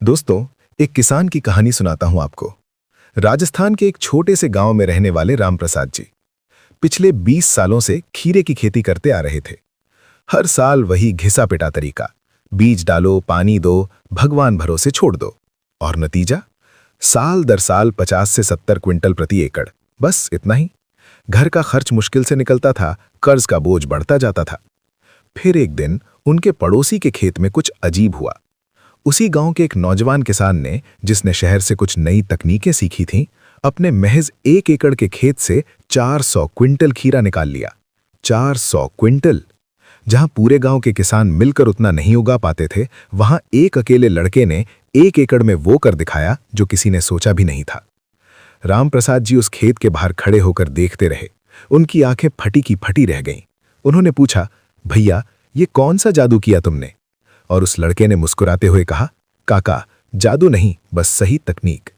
दोस्तों, एक किसान की कहानी सुनाता हूं आपको। राजस्थान के एक छोटे से गांव में रहने वाले रामप्रसाद जी पिछले 20 सालों से खीरे की खेती करते आ रहे थे। हर साल वही घिसा पिटा तरीका, बीज डालो, पानी दो, भगवान भरोसे छोड़ दो। और नतीजा, साल दर साल 50 से 70 क्विंटल प्रति एकड़, बस इतना ही। घर का खर्च मुश्किल से निकलता था, कर्ज का बोझ बढ़ता जाता था। फिर एक दिन उनके पड़ोसी के खेत में कुछ अजीब हुआ। उसी गांव के एक नौजवान किसान ने, जिसने शहर से कुछ नई तकनीकें सीखी थीं, अपने महज 1 एकड़ के खेत से 400 क्विंटल खीरा निकाल लिया। 400 क्विंटल! जहां पूरे गांव के किसान मिलकर उतना नहीं उगा पाते थे, वहां एक अकेले लड़के ने 1 एकड़ में वो कर दिखाया जो किसी ने सोचा भी नहीं था। रामप्रसाद जी उस खेत के बाहर खड़े होकर देखते रहे। उनकी आंखें फटी की फटी रह गईं। उन्होंने पूछा, भैया, ये कौन सा जादू किया तुमने? और उस लड़के ने मुस्कुराते हुए कहा, काका, जादू नहीं, बस सही तकनीक।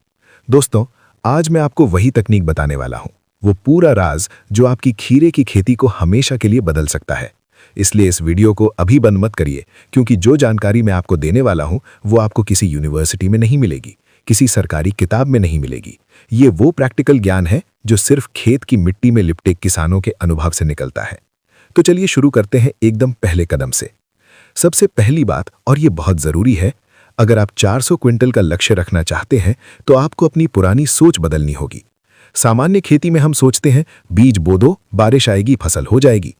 दोस्तों, आज मैं आपको वही तकनीक बताने वाला हूं, वो पूरा राज जो आपकी खीरे की खेती को हमेशा के लिए बदल सकता है। इसलिए इस वीडियो को अभी बंद मत करिए, क्योंकि जो जानकारी मैं आपको देने वाला हूं वो आपको किसी यूनिवर्सिटी में नहीं मिलेगी, किसी सरकारी किताब में नहीं मिलेगी। ये वो प्रैक्टिकल ज्ञान है जो सिर्फ खेत की मिट्टी में लिपटे किसानों के अनुभव से निकलता है। तो चलिए शुरू करते हैं एकदम पहले कदम से। सबसे पहली बात, और ये बहुत जरूरी है, अगर आप 400 क्विंटल का लक्ष्य रखना चाहते हैं तो आपको अपनी पुरानी सोच बदलनी होगी। सामान्य खेती में हम सोचते हैं बीज बो दो, बारिश आएगी, फसल हो जाएगी।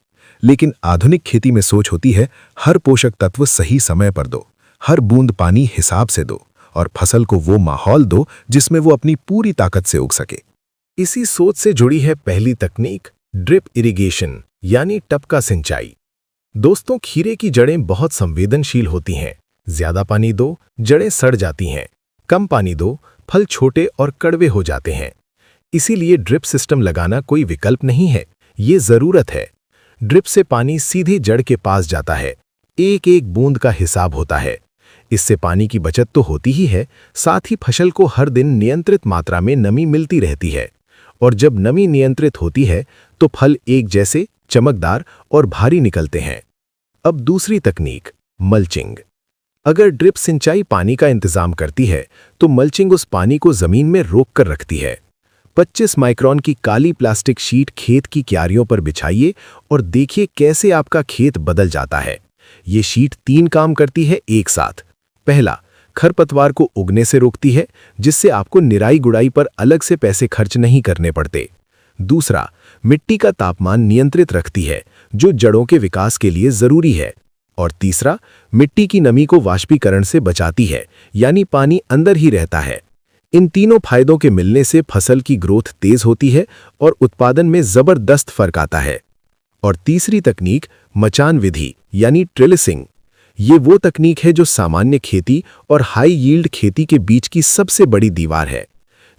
लेकिन आधुनिक खेती में सोच होती है हर पोषक तत्व सही समय पर दो, हर बूंद पानी हिसाब से दो, और फसल को वो माहौल दो जिसमें वो अपनी पूरी ताकत से उग सके। इसी सोच से जुड़ी है पहली तकनीक, ड्रिप इरिगेशन यानी टपका सिंचाई। दोस्तों, खीरे की जड़ें बहुत संवेदनशील होती हैं। ज्यादा पानी दो, जड़ें सड़ जाती हैं। कम पानी दो, फल छोटे और कड़वे हो जाते हैं। इसीलिए ड्रिप सिस्टम लगाना कोई विकल्प नहीं है, ये जरूरत है। ड्रिप से पानी सीधे जड़ के पास जाता है। एक एक बूंद का हिसाब होता है। इससे पानी की बचत तो होती ही है, साथ ही फसल को हर दिन नियंत्रित मात्रा में नमी मिलती रहती है। और जब नमी नियंत्रित होती है तो फल एक जैसे चमकदार और भारी निकलते हैं। अब दूसरी तकनीक, मल्चिंग। अगर ड्रिप सिंचाई पानी का इंतजाम करती है तो मल्चिंग उस पानी को जमीन में रोक कर रखती है। 25 माइक्रोन की काली प्लास्टिक शीट खेत की क्यारियों पर बिछाइए और देखिए कैसे आपका खेत बदल जाता है। ये शीट 3 काम करती है एक साथ। पहला, खरपतवार को उगने से रोकती है, जिससे आपको निराई गुड़ाई पर अलग से पैसे खर्च नहीं करने पड़ते। दूसरा, मिट्टी का तापमान नियंत्रित रखती है, जो जड़ों के विकास के लिए जरूरी है। और तीसरा, मिट्टी की नमी को वाष्पीकरण से बचाती है, यानी पानी अंदर ही रहता है। इन तीनों फायदों के मिलने से फसल की ग्रोथ तेज होती है और उत्पादन में जबरदस्त फर्क आता है। और तीसरी तकनीक, मचान विधि यानी ट्रिलिसिंग। ये वो तकनीक है जो सामान्य खेती और हाई यील्ड खेती के बीच की सबसे बड़ी दीवार है।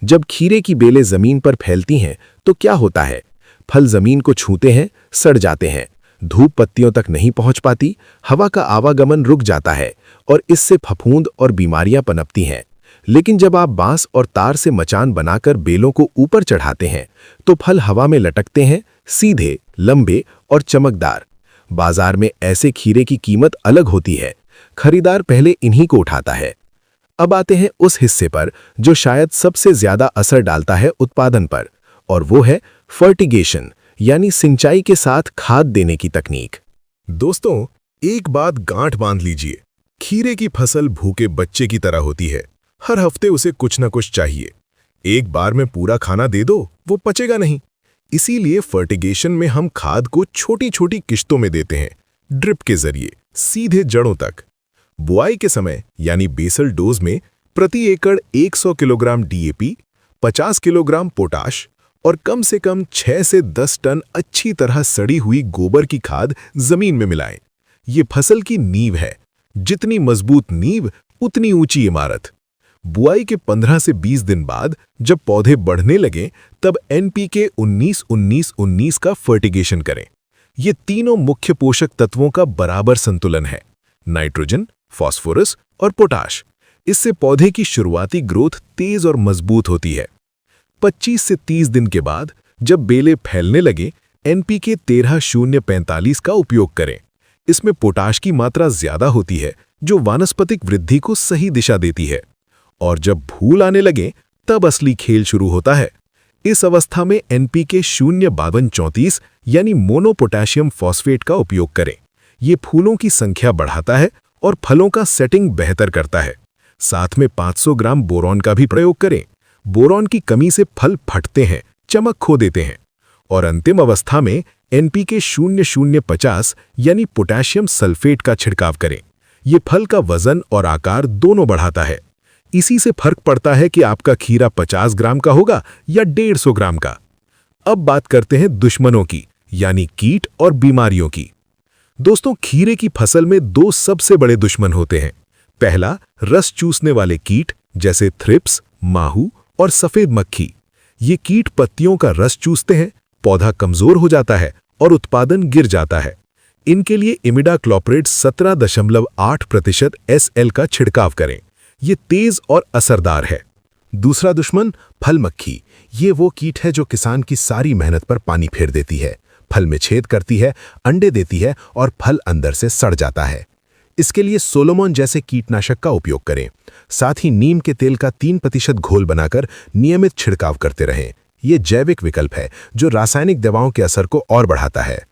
जब खीरे की बेलें जमीन पर फैलती हैं तो क्या होता है? फल जमीन को छूते हैं, सड़ जाते हैं। धूप पत्तियों तक नहीं पहुंच पाती, हवा का आवागमन रुक जाता है और इससे फफूंद और बीमारियां पनपती हैं। लेकिन जब आप बांस और तार से मचान बनाकर बेलों को ऊपर चढ़ाते हैं तो फल हवा में लटकते हैं, सीधे, लंबे और चमकदार। बाजार में ऐसे खीरे की कीमत अलग होती है। खरीदार पहले इन्हीं को उठाता है। अब आते हैं उस हिस्से पर जो शायद सबसे ज्यादा असर डालता है उत्पादन पर, और वो है फर्टिगेशन यानी सिंचाई के साथ खाद देने की तकनीक। दोस्तों, एक बात गांठ बांध लीजिए, खीरे की फसल भूखे बच्चे की तरह होती है। हर हफ्ते उसे कुछ न कुछ चाहिए। एक बार में पूरा खाना दे दो, वो पचेगा नहीं। इसीलिए फर्टिगेशन में हम खाद को छोटी छोटी किश्तों में देते हैं, ड्रिप के जरिए सीधे जड़ों तक। बुआई के समय यानी बेसल डोज में प्रति एकड़ 100 किलोग्राम डीएपी, 50 किलोग्राम पोटाश और कम से कम 6 से 10 टन अच्छी तरह सड़ी हुई गोबर की खाद जमीन में मिलाएं। ये फसल की नींव है। जितनी मजबूत नींव, उतनी ऊंची इमारत। बुआई के 15 से 20 दिन बाद जब पौधे बढ़ने लगे, तब एनपीके 19-19-19 का फर्टिगेशन करें। ये तीनों मुख्य पोषक तत्वों का बराबर संतुलन है, नाइट्रोजन, फास्फोरस और पोटाश। इससे पौधे की शुरुआती ग्रोथ तेज और मजबूत होती है। 25 से 30 दिन के बाद जब बेलें फैलने लगे, एनपीके 13-0-45 का उपयोग करें। इसमें पोटाश की मात्रा ज्यादा होती है, जो वानस्पतिक वृद्धि को सही दिशा देती है। और जब फूल आने लगे तब असली खेल शुरू होता है। इस अवस्था में एनपीके 05234 यानी मोनो पोटेशियम फॉस्फेट का उपयोग करें। ये फूलों की संख्या बढ़ाता है और फलों का सेटिंग बेहतर करता है। साथ में 500 ग्राम बोरॉन का भी प्रयोग करें। बोरॉन की कमी से फल फटते हैं, चमक खो देते हैं। और अंतिम अवस्था में एनपीके 0050 यानी पोटेशियम सल्फेट का छिड़काव करें। ये फल का वजन और आकार दोनों बढ़ाता है। इसी से फर्क पड़ता है कि आपका खीरा 50 ग्राम का होगा या 150 ग्राम का। अब बात करते हैं दुश्मनों की, यानी कीट और बीमारियों की। दोस्तों, खीरे की फसल में दो सबसे बड़े दुश्मन होते हैं। पहला, रस चूसने वाले कीट जैसे थ्रिप्स, माहू और सफेद मक्खी। ये कीट पत्तियों का रस चूसते हैं, पौधा कमजोर हो जाता है और उत्पादन गिर जाता है। इनके लिए इमिडाक्लोप्रिड 17.8% SL का छिड़काव करें। ये तेज और असरदार है। दूसरा दुश्मन फल मक्खी। ये वो कीट है जो किसान की सारी मेहनत पर पानी फेर देती है, फल में छेद करती है, अंडे देती है और फल अंदर से सड़ जाता है। इसके लिए सोलोमोन जैसे कीटनाशक का उपयोग करें। साथ ही नीम के तेल का 3% घोल बनाकर नियमित छिड़काव करते रहें। ये जैविक विकल्प है जो रासायनिक दवाओं के असर को और बढ़ाता है।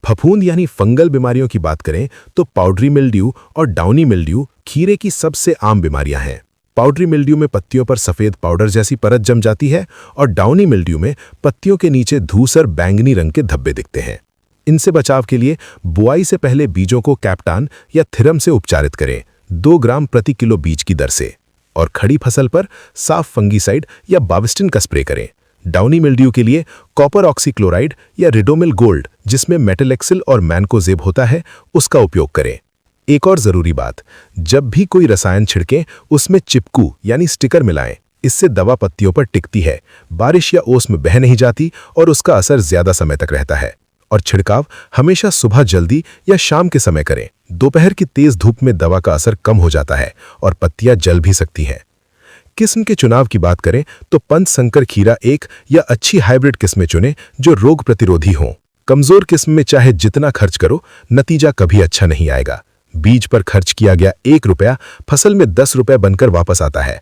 फफूंद यानी फंगल बीमारियों की बात करें तो पाउडरी मिल्ड्यू और डाउनी मिल्ड्यू खीरे की सबसे आम बीमारियां हैं। पाउडरी मिल्ड्यू में पत्तियों पर सफेद पाउडर जैसी परत जम जाती है और डाउनी मिल्ड्यू में पत्तियों के नीचे धूसर बैंगनी रंग के धब्बे दिखते हैं। इनसे बचाव के लिए बुआई से पहले बीजों को कैप्टान या थिरम से उपचारित करें, 2 ग्राम प्रति किलो बीज की दर से। और खड़ी फसल पर साफ फंगीसाइड या बाविस्टिन का स्प्रे करें। डाउनी मिल्ड्यू के लिए कॉपर ऑक्सीक्लोराइड या रिडोमिल गोल्ड, जिसमें मेटलेक्सिल और मैनकोजेब होता है, उसका उपयोग करें। एक और जरूरी बात, जब भी कोई रसायन छिड़कें उसमें चिपकू यानी स्टिकर मिलाएं। इससे दवा पत्तियों पर टिकती है, बारिश या ओस में बह नहीं जाती और उसका असर ज्यादा समय तक रहता है। और छिड़काव हमेशा सुबह जल्दी या शाम के समय करें। दोपहर की तेज धूप में दवा का असर कम हो जाता है और पत्तियां जल भी सकती हैं। किस्म के चुनाव की बात करें तो पंच संकर खीरा एक या अच्छी हाइब्रिड किस्में चुनें जो रोग प्रतिरोधी हों। कमजोर किस्म में चाहे जितना खर्च करो, नतीजा कभी अच्छा नहीं आएगा। बीज पर खर्च किया गया 1 रुपया फसल में 10 रुपये बनकर वापस आता है।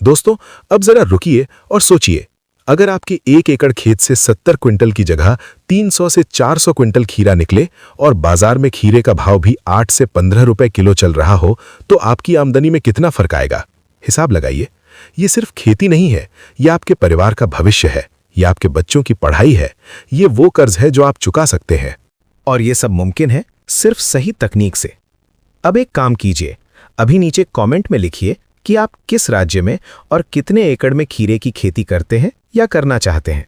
दोस्तों, अब जरा रुकिए और सोचिए, अगर आपके 1 एकड़ खेत से 70 क्विंटल की जगह 300 से 400 क्विंटल खीरा निकले और बाजार में खीरे का भाव भी 8 से 15 रुपए किलो चल रहा हो, तो आपकी आमदनी में कितना फर्क आएगा? हिसाब लगाइए। ये सिर्फ खेती नहीं है, ये आपके परिवार का भविष्य है, ये आपके बच्चों की पढ़ाई है, ये वो कर्ज है जो आप चुका सकते हैं। और ये सब मुमकिन है सिर्फ सही तकनीक से। अब एक काम कीजिए, अभी नीचे कमेंट में लिखिए कि आप किस राज्य में और कितने एकड़ में खीरे की खेती करते हैं या करना चाहते हैं।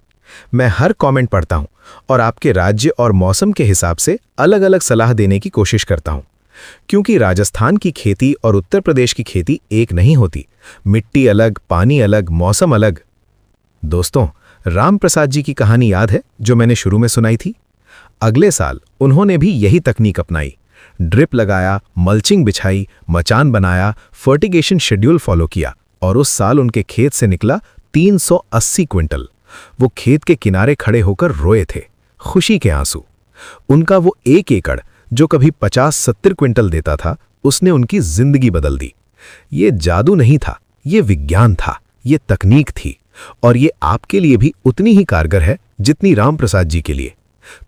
मैं हर कमेंट पढ़ता हूं और आपके राज्य और मौसम के हिसाब से अलग अलग सलाह देने की कोशिश करता हूं, क्योंकि राजस्थान की खेती और उत्तर प्रदेश की खेती एक नहीं होती। मिट्टी अलग, पानी अलग, मौसम अलग। दोस्तों, राम प्रसाद जी की कहानी याद है जो मैंने शुरू में सुनाई थी? अगले साल उन्होंने भी यही तकनीक अपनाई। ड्रिप लगाया, मल्चिंग बिछाई, मचान बनाया, फर्टिगेशन शेड्यूल फॉलो किया और उस साल उनके खेत से निकला 380 क्विंटल। वो खेत के किनारे खड़े होकर रोए थे, खुशी के आंसू। उनका वो 1 एकड़ जो कभी 50-70 क्विंटल देता था, उसने उनकी जिंदगी बदल दी। ये जादू नहीं था, ये विज्ञान था, ये तकनीक थी और ये आपके लिए भी उतनी ही कारगर है जितनी राम प्रसाद जी के लिए।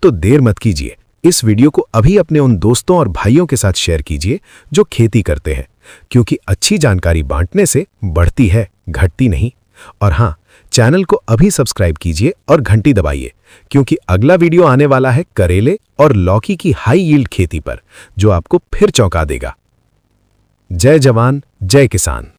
तो देर मत कीजिए, इस वीडियो को अभी अपने उन दोस्तों और भाइयों के साथ शेयर कीजिए जो खेती करते हैं, क्योंकि अच्छी जानकारी बांटने से बढ़ती है, घटती नहीं। और हाँ, चैनल को अभी सब्सक्राइब कीजिए और घंटी दबाइए, क्योंकि अगला वीडियो आने वाला है करेले और लौकी की हाई यील्ड खेती पर, जो आपको फिर चौंका देगा। जय जवान, जय किसान।